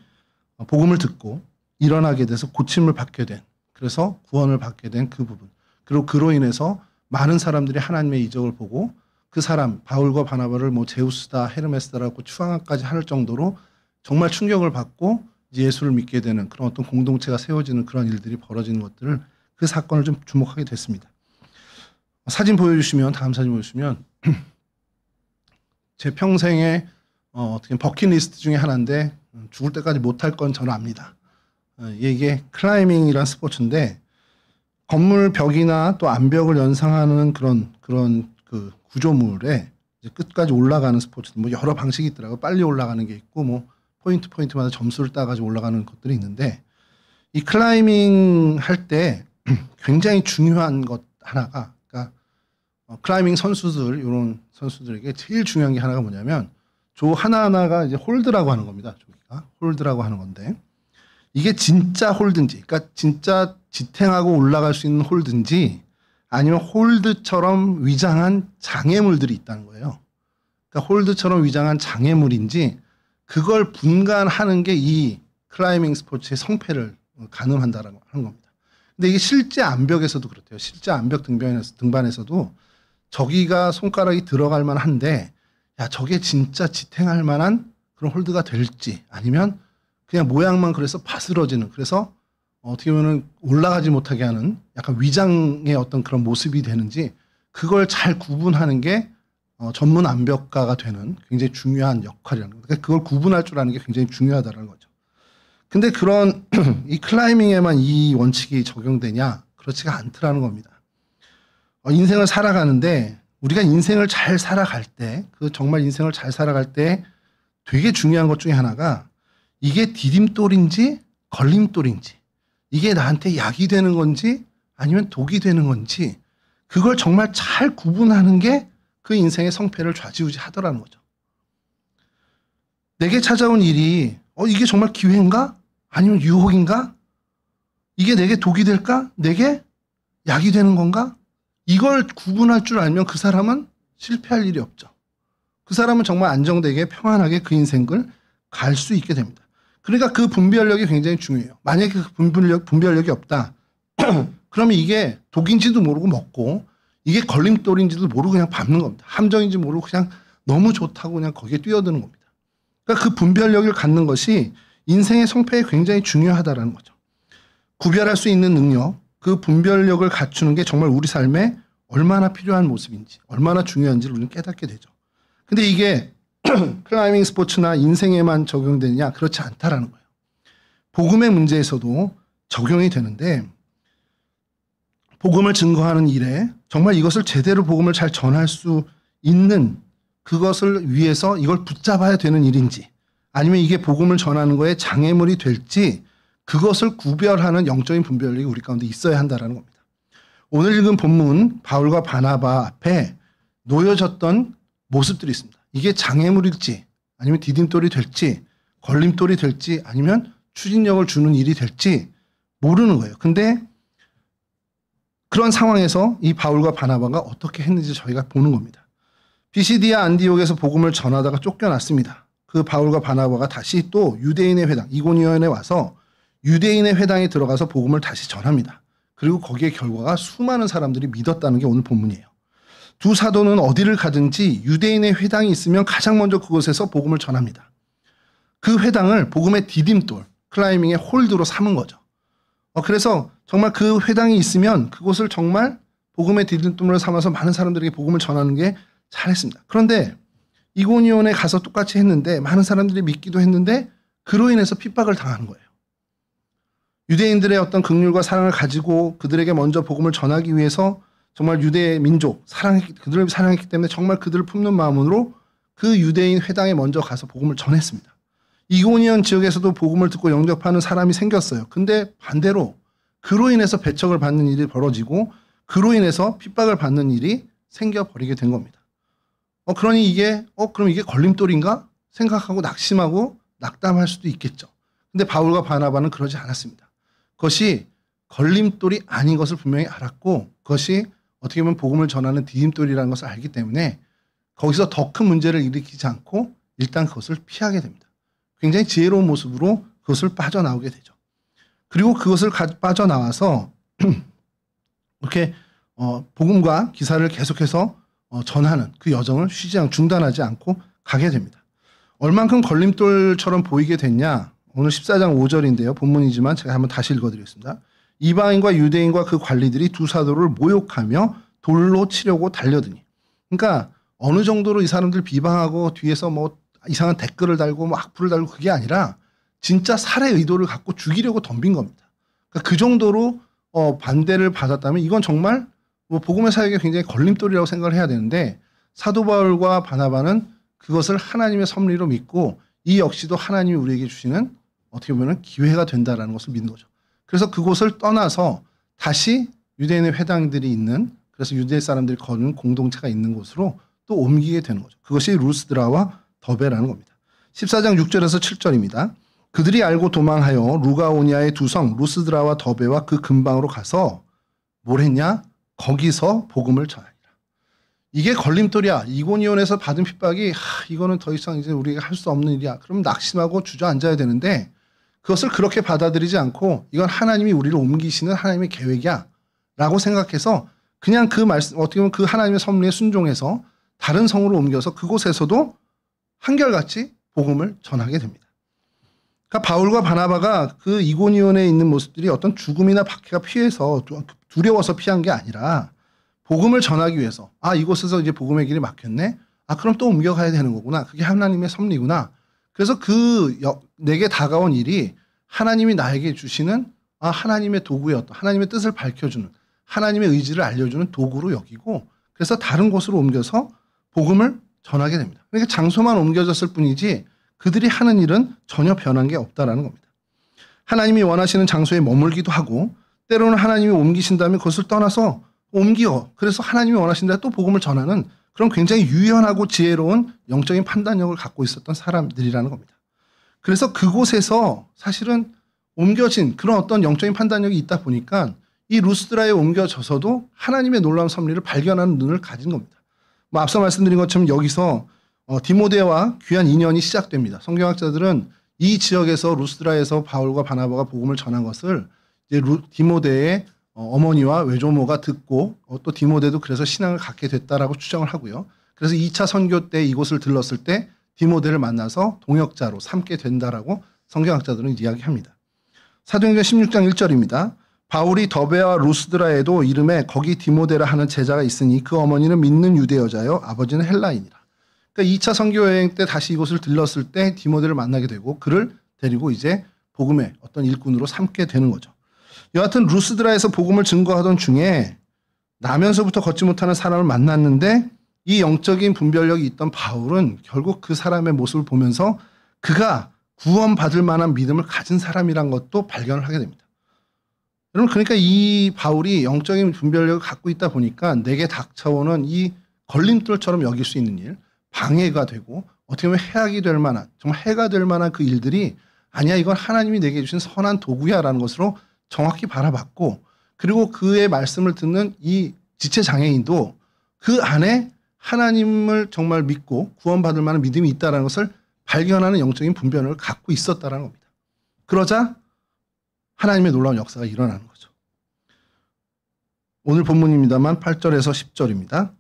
복음을 듣고 일어나게 돼서 고침을 받게 된, 그래서 구원을 받게 된 그 부분, 그리고 그로 인해서 많은 사람들이 하나님의 이적을 보고 그 사람 바울과 바나바를 뭐 제우스다 헤르메스다라고 추앙까지 할 정도로 정말 충격을 받고 예수를 믿게 되는 그런 어떤 공동체가 세워지는 그런 일들이 벌어지는 것들을, 그 사건을 좀 주목하게 됐습니다. 사진 보여주시면, 다음 사진 보여주시면 제 평생의 어떻게 버킷리스트 중에 하나인데 죽을 때까지 못할 건 저는 압니다. 이게 클라이밍이란 스포츠인데 건물 벽이나 또 암벽을 연상하는 그런 그 구조물에 이제 끝까지 올라가는 스포츠, 뭐 여러 방식이 있더라고요. 빨리 올라가는 게 있고 뭐 포인트마다 점수를 따가지고 올라가는 것들이 있는데, 이 클라이밍 할 때 굉장히 중요한 것 하나가, 그러니까 클라이밍 선수들, 이런 선수들에게 제일 중요한 게 하나가 뭐냐면 조 하나하나가 이제 홀드라고 하는 겁니다. 저기가 홀드라고 하는 건데, 이게 진짜 홀드인지, 그러니까 진짜 지탱하고 올라갈 수 있는 홀드인지 아니면 홀드처럼 위장한 장애물들이 있다는 거예요. 그러니까 홀드처럼 위장한 장애물인지 그걸 분간하는 게 이 클라이밍 스포츠의 성패를 가늠한다는 겁니다. 근데 이게 실제 암벽에서도 그렇대요. 실제 암벽 등반에서도 저기가 손가락이 들어갈 만한데, 야, 저게 진짜 지탱할 만한 그런 홀드가 될지 아니면 그냥 모양만 그래서 바스러지는, 그래서 어떻게 보면 올라가지 못하게 하는 약간 위장의 어떤 그런 모습이 되는지 그걸 잘 구분하는 게 전문 암벽가가 되는 굉장히 중요한 역할이라는 거예요. 그러니까 그걸 구분할 줄 아는 게 굉장히 중요하다는 거죠. 근데 그런 이 클라이밍에만 이 원칙이 적용되냐? 그렇지가 않더라는 겁니다. 인생을 살아가는데 우리가 인생을 잘 살아갈 때, 그 정말 인생을 잘 살아갈 때 되게 중요한 것 중에 하나가 이게 디딤돌인지 걸림돌인지, 이게 나한테 약이 되는 건지 아니면 독이 되는 건지 그걸 정말 잘 구분하는 게 그 인생의 성패를 좌지우지하더라는 거죠. 내게 찾아온 일이 이게 정말 기회인가? 아니면 유혹인가? 이게 내게 독이 될까? 내게 약이 되는 건가? 이걸 구분할 줄 알면 그 사람은 실패할 일이 없죠. 그 사람은 정말 안정되게 평안하게 그 인생을 갈 수 있게 됩니다. 그러니까 그 분별력이 굉장히 중요해요. 만약에 그 분별력이 없다. 그러면 이게 독인지도 모르고 먹고 이게 걸림돌인지도 모르고 그냥 밟는 겁니다. 함정인지 모르고 그냥 너무 좋다고 그냥 거기에 뛰어드는 겁니다. 그러니까 그 분별력을 갖는 것이 인생의 성패에 굉장히 중요하다라는 거죠. 구별할 수 있는 능력, 그 분별력을 갖추는 게 정말 우리 삶에 얼마나 필요한 모습인지, 얼마나 중요한지를 우리는 깨닫게 되죠. 근데 이게 클라이밍 스포츠나 인생에만 적용되느냐? 그렇지 않다라는 거예요. 복음의 문제에서도 적용이 되는데 복음을 증거하는 일에 정말 이것을 제대로 복음을 잘 전할 수 있는 그것을 위해서 이걸 붙잡아야 되는 일인지 아니면 이게 복음을 전하는 거에 장애물이 될지 그것을 구별하는 영적인 분별력이 우리 가운데 있어야 한다는 겁니다. 오늘 읽은 본문 바울과 바나바 앞에 놓여졌던 모습들이 있습니다. 이게 장애물일지 아니면 디딤돌이 될지 걸림돌이 될지 아니면 추진력을 주는 일이 될지 모르는 거예요. 근데 그런 상황에서 이 바울과 바나바가 어떻게 했는지 저희가 보는 겁니다. 비시디아 안디옥에서 복음을 전하다가 쫓겨났습니다. 그 바울과 바나바가 다시 또 유대인의 회당 이고니온에 와서 유대인의 회당에 들어가서 복음을 다시 전합니다. 그리고 거기에 결과가 수많은 사람들이 믿었다는 게 오늘 본문이에요. 두 사도는 어디를 가든지 유대인의 회당이 있으면 가장 먼저 그곳에서 복음을 전합니다. 그 회당을 복음의 디딤돌, 클라이밍의 홀드로 삼은 거죠. 그래서 정말 그 회당이 있으면 그곳을 정말 복음의 디딤돌로 삼아서 많은 사람들에게 복음을 전하는 게 잘했습니다. 그런데 이고니온에 가서 똑같이 했는데 많은 사람들이 믿기도 했는데 그로 인해서 핍박을 당하는 거예요. 유대인들의 어떤 긍휼과 사랑을 가지고 그들에게 먼저 복음을 전하기 위해서 정말 유대 민족, 그들을 사랑했기 때문에 정말 그들을 품는 마음으로 그 유대인 회당에 먼저 가서 복음을 전했습니다. 이고니온 지역에서도 복음을 듣고 영접하는 사람이 생겼어요. 근데 반대로 그로 인해서 배척을 받는 일이 벌어지고 그로 인해서 핍박을 받는 일이 생겨버리게 된 겁니다. 그러니 이게 그럼 이게 걸림돌인가 생각하고 낙심하고 낙담할 수도 있겠죠. 근데 바울과 바나바는 그러지 않았습니다. 그것이 걸림돌이 아닌 것을 분명히 알았고 그것이 어떻게 보면 복음을 전하는 디딤돌이라는 것을 알기 때문에 거기서 더 큰 문제를 일으키지 않고 일단 그것을 피하게 됩니다. 굉장히 지혜로운 모습으로 그것을 빠져나오게 되죠. 그리고 그것을 빠져나와서 이렇게 복음과 기사를 계속해서 전하는 그 여정을 중단하지 않고 가게 됩니다. 얼만큼 걸림돌처럼 보이게 됐냐? 오늘 14장 5절인데요. 본문이지만 제가 한번 다시 읽어드리겠습니다. 이방인과 유대인과 그 관리들이 두 사도를 모욕하며 돌로 치려고 달려드니. 그러니까 어느 정도로 이 사람들 비방하고 뒤에서 뭐 이상한 댓글을 달고 뭐 악플을 달고 그게 아니라 진짜 살해 의도를 갖고 죽이려고 덤빈 겁니다. 그러니까 그 정도로 반대를 받았다면 이건 정말 뭐 복음의 사역에 굉장히 걸림돌이라고 생각을 해야 되는데 사도 바울과 바나바는 그것을 하나님의 섭리로 믿고 이 역시도 하나님이 우리에게 주시는 어떻게 보면 기회가 된다라는 것을 믿는 거죠. 그래서 그곳을 떠나서 다시 유대인의 회당들이 있는 그래서 유대 사람들이 거는 공동체가 있는 곳으로 또 옮기게 되는 거죠. 그것이 루스드라와 더베라는 겁니다. 14장 6절에서 7절입니다. 그들이 알고 도망하여 루가오니아의 두 성 루스드라와 더베와 그 근방으로 가서 뭘 했냐? 거기서 복음을 전하니라. 이게 걸림돌이야. 이고니온에서 받은 핍박이 이거는 더 이상 이제 우리가 할 수 없는 일이야. 그럼 낙심하고 주저앉아야 되는데 그것을 그렇게 받아들이지 않고 이건 하나님이 우리를 옮기시는 하나님의 계획이야 라고 생각해서 그냥 그 말씀 어떻게 보면 그 하나님의 섭리에 순종해서 다른 성으로 옮겨서 그곳에서도 한결같이 복음을 전하게 됩니다. 그러니까 바울과 바나바가 그 이고니온에 있는 모습들이 어떤 죽음이나 박해가 피해서 두려워서 피한 게 아니라 복음을 전하기 위해서 이곳에서 이제 복음의 길이 막혔네. 그럼 또 옮겨가야 되는 거구나. 그게 하나님의 섭리구나. 그래서 내게 다가온 일이 하나님이 나에게 주시는 하나님의 도구였던 하나님의 뜻을 밝혀주는 하나님의 의지를 알려주는 도구로 여기고 그래서 다른 곳으로 옮겨서 복음을 전하게 됩니다. 그러니까 장소만 옮겨졌을 뿐이지 그들이 하는 일은 전혀 변한 게 없다라는 겁니다. 하나님이 원하시는 장소에 머물기도 하고 때로는 하나님이 옮기신다면 그것을 떠나서 옮겨 그래서 하나님이 원하신다 또 복음을 전하는 그런 굉장히 유연하고 지혜로운 영적인 판단력을 갖고 있었던 사람들이라는 겁니다. 그래서 그곳에서 사실은 옮겨진 그런 어떤 영적인 판단력이 있다 보니까 이 루스드라에 옮겨져서도 하나님의 놀라운 섭리를 발견하는 눈을 가진 겁니다. 앞서 말씀드린 것처럼 여기서 디모데와 귀한 인연이 시작됩니다. 성경학자들은 이 지역에서 루스드라에서 바울과 바나바가 복음을 전한 것을 이제 디모데의 어머니와 외조모가 듣고 또 디모데도 그래서 신앙을 갖게 됐다라고 추정을 하고요. 그래서 2차 선교 때 이곳을 들렀을 때 디모데를 만나서 동역자로 삼게 된다라고 성경학자들은 이야기합니다. 사도행전 16장 1절입니다. 바울이 더베와 루스드라에도 이름에 거기 디모데라 하는 제자가 있으니 그 어머니는 믿는 유대 여자요 아버지는 헬라인이라. 그러니까 2차 선교 여행 때 다시 이곳을 들렀을 때 디모데를 만나게 되고 그를 데리고 이제 복음의 어떤 일꾼으로 삼게 되는 거죠. 여하튼 루스드라에서 복음을 증거하던 중에 나면서부터 걷지 못하는 사람을 만났는데 이 영적인 분별력이 있던 바울은 결국 그 사람의 모습을 보면서 그가 구원받을 만한 믿음을 가진 사람이란 것도 발견을 하게 됩니다. 여러분, 그러니까 이 바울이 영적인 분별력을 갖고 있다 보니까 내게 닥쳐오는 이 걸림돌처럼 여길 수 있는 일, 방해가 되고 어떻게 보면 해악이 될 만한, 정말 해가 될 만한 그 일들이 아니야, 이건 하나님이 내게 주신 선한 도구야라는 것으로 정확히 바라봤고, 그리고 그의 말씀을 듣는 이 지체장애인도 그 안에 하나님을 정말 믿고 구원받을 만한 믿음이 있다는 것을 발견하는 영적인 분별력을 갖고 있었다는 겁니다. 그러자 하나님의 놀라운 역사가 일어나는 거죠. 오늘 본문입니다만 8절에서 10절입니다.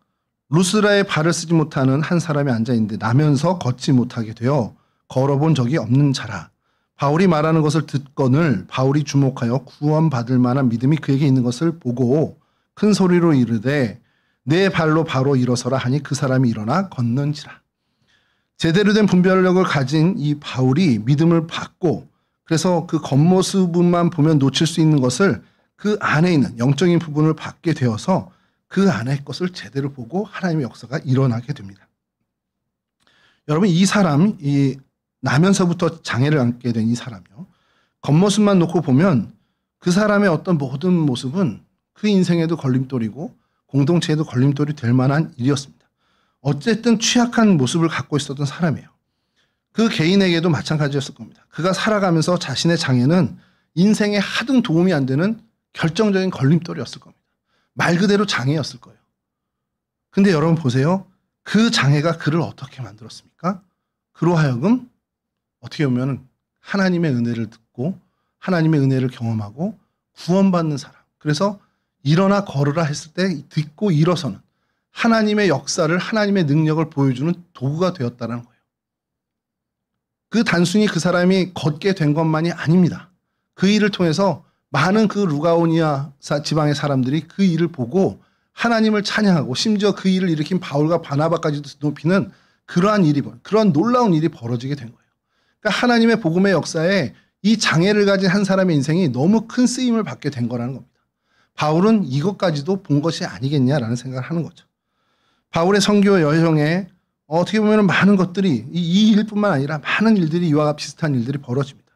루스라에 발을 쓰지 못하는 한 사람이 앉아있는데 나면서 걷지 못하게 되어 걸어본 적이 없는 자라. 바울이 말하는 것을 듣거늘 바울이 주목하여 구원받을 만한 믿음이 그에게 있는 것을 보고 큰 소리로 이르되 내 발로 바로 일어서라 하니 그 사람이 일어나 걷는지라. 제대로 된 분별력을 가진 이 바울이 믿음을 받고 그래서 그 겉모습만 보면 놓칠 수 있는 것을 그 안에 있는 영적인 부분을 받게 되어서 그 안의 것을 제대로 보고 하나님의 역사가 일어나게 됩니다. 여러분, 이 사람, 이 나면서부터 장애를 안게 된 이 사람이요. 겉모습만 놓고 보면 그 사람의 어떤 모든 모습은 그 인생에도 걸림돌이고 공동체에도 걸림돌이 될 만한 일이었습니다. 어쨌든 취약한 모습을 갖고 있었던 사람이에요. 그 개인에게도 마찬가지였을 겁니다. 그가 살아가면서 자신의 장애는 인생에 하등 도움이 안 되는 결정적인 걸림돌이었을 겁니다. 말 그대로 장애였을 거예요. 근데 여러분 보세요. 그 장애가 그를 어떻게 만들었습니까? 그로 하여금 어떻게 보면 하나님의 은혜를 듣고 하나님의 은혜를 경험하고 구원받는 사람. 그래서 일어나 걸으라 했을 때 듣고 일어서는 하나님의 역사를, 하나님의 능력을 보여주는 도구가 되었다는 거예요. 그 단순히 그 사람이 걷게 된 것만이 아닙니다. 그 일을 통해서 많은 그 루가오니아 지방의 사람들이 그 일을 보고 하나님을 찬양하고 심지어 그 일을 일으킨 바울과 바나바까지도 높이는 그러한 일이, 그런 놀라운 일이 벌어지게 된 거예요. 그러니까 하나님의 복음의 역사에 이 장애를 가진 한 사람의 인생이 너무 큰 쓰임을 받게 된 거라는 겁니다. 바울은 이것까지도 본 것이 아니겠냐라는 생각을 하는 거죠. 바울의 선교 여정에 어떻게 보면 많은 것들이 이 일뿐만 아니라 많은 일들이 이와 비슷한 일들이 벌어집니다.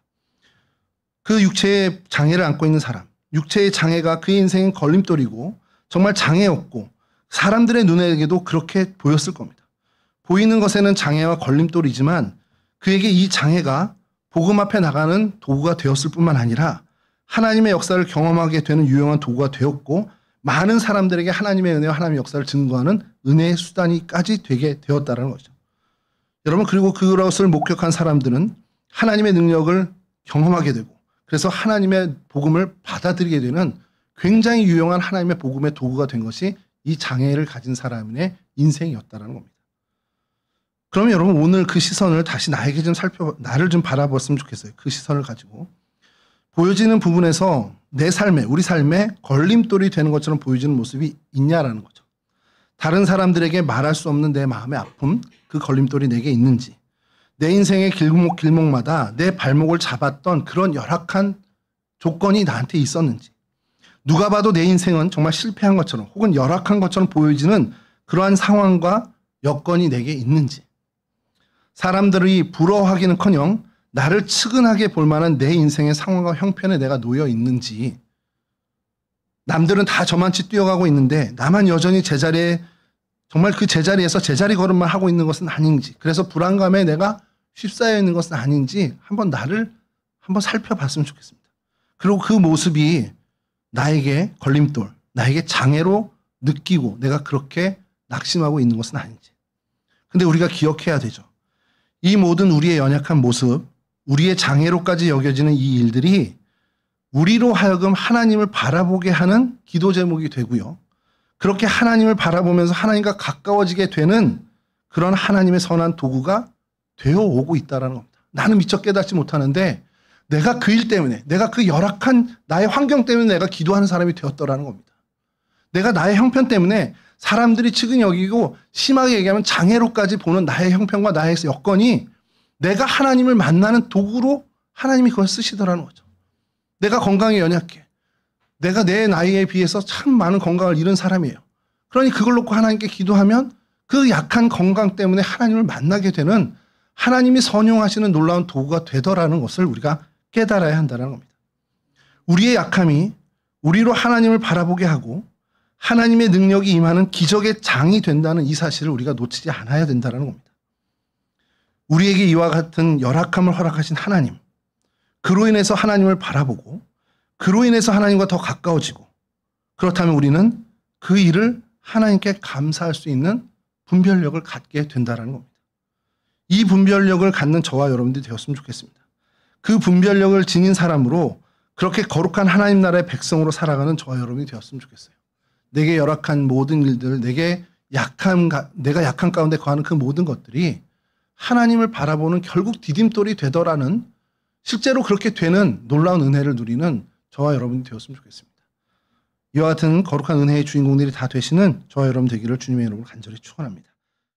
그 육체의 장애를 안고 있는 사람, 육체의 장애가 그의 인생의 걸림돌이고 정말 장애였고 사람들의 눈에게도 그렇게 보였을 겁니다. 보이는 것에는 장애와 걸림돌이지만 그에게 이 장애가 복음 앞에 나가는 도구가 되었을 뿐만 아니라 하나님의 역사를 경험하게 되는 유용한 도구가 되었고 많은 사람들에게 하나님의 은혜와 하나님의 역사를 증거하는 은혜의 수단이까지 되게 되었다는 거죠. 여러분, 그리고 그것을 목격한 사람들은 하나님의 능력을 경험하게 되고 그래서 하나님의 복음을 받아들이게 되는 굉장히 유용한 하나님의 복음의 도구가 된 것이 이 장애를 가진 사람의 인생이었다는 겁니다. 그러면 여러분, 오늘 그 시선을 다시 나에게 좀 나를 좀 바라봤으면 좋겠어요. 그 시선을 가지고 보여지는 부분에서 내 삶에, 우리 삶에 걸림돌이 되는 것처럼 보여지는 모습이 있냐라는 거죠. 다른 사람들에게 말할 수 없는 내 마음의 아픔, 그 걸림돌이 내게 있는지, 내 인생의 길목길목마다 내 발목을 잡았던 그런 열악한 조건이 나한테 있었는지, 누가 봐도 내 인생은 정말 실패한 것처럼 혹은 열악한 것처럼 보여지는 그러한 상황과 여건이 내게 있는지, 사람들이 부러워하기는커녕 나를 측은하게 볼 만한 내 인생의 상황과 형편에 내가 놓여 있는지, 남들은 다 저만치 뛰어가고 있는데 나만 여전히 제자리에, 정말 그 제자리에서 제자리 걸음만 하고 있는 것은 아닌지, 그래서 불안감에 내가 휩싸여 있는 것은 아닌지 나를 한번 살펴봤으면 좋겠습니다. 그리고 그 모습이 나에게 걸림돌, 나에게 장애로 느끼고 내가 그렇게 낙심하고 있는 것은 아닌지. 근데 우리가 기억해야 되죠. 이 모든 우리의 연약한 모습, 우리의 장애로까지 여겨지는 이 일들이 우리로 하여금 하나님을 바라보게 하는 기도 제목이 되고요. 그렇게 하나님을 바라보면서 하나님과 가까워지게 되는 그런 하나님의 선한 도구가 되어 오고 있다는 겁니다. 나는 미처 깨닫지 못하는데 내가 그 일 때문에, 내가 그 열악한 나의 환경 때문에 내가 기도하는 사람이 되었더라는 겁니다. 내가 나의 형편 때문에 사람들이 측은히 여기고 심하게 얘기하면 장애로까지 보는 나의 형편과 나의 여건이 내가 하나님을 만나는 도구로 하나님이 그걸 쓰시더라는 거죠. 내가 건강에 연약해. 내가 내 나이에 비해서 참 많은 건강을 잃은 사람이에요. 그러니 그걸 놓고 하나님께 기도하면 그 약한 건강 때문에 하나님을 만나게 되는 하나님이 선용하시는 놀라운 도구가 되더라는 것을 우리가 깨달아야 한다는 겁니다. 우리의 약함이 우리로 하나님을 바라보게 하고 하나님의 능력이 임하는 기적의 장이 된다는 이 사실을 우리가 놓치지 않아야 된다는 겁니다. 우리에게 이와 같은 열악함을 허락하신 하나님, 그로 인해서 하나님을 바라보고 그로 인해서 하나님과 더 가까워지고 그렇다면 우리는 그 일을 하나님께 감사할 수 있는 분별력을 갖게 된다는 겁니다. 이 분별력을 갖는 저와 여러분들이 되었으면 좋겠습니다. 그 분별력을 지닌 사람으로 그렇게 거룩한 하나님 나라의 백성으로 살아가는 저와 여러분이 되었으면 좋겠어요. 내게 열악한 모든 일들, 내가 약한 가운데 거하는 그 모든 것들이 하나님을 바라보는 결국 디딤돌이 되더라는, 실제로 그렇게 되는 놀라운 은혜를 누리는 저와 여러분이 되었으면 좋겠습니다. 이와 같은 거룩한 은혜의 주인공들이 다 되시는 저와 여러분 되기를 주님의 이름으로 간절히 축원합니다.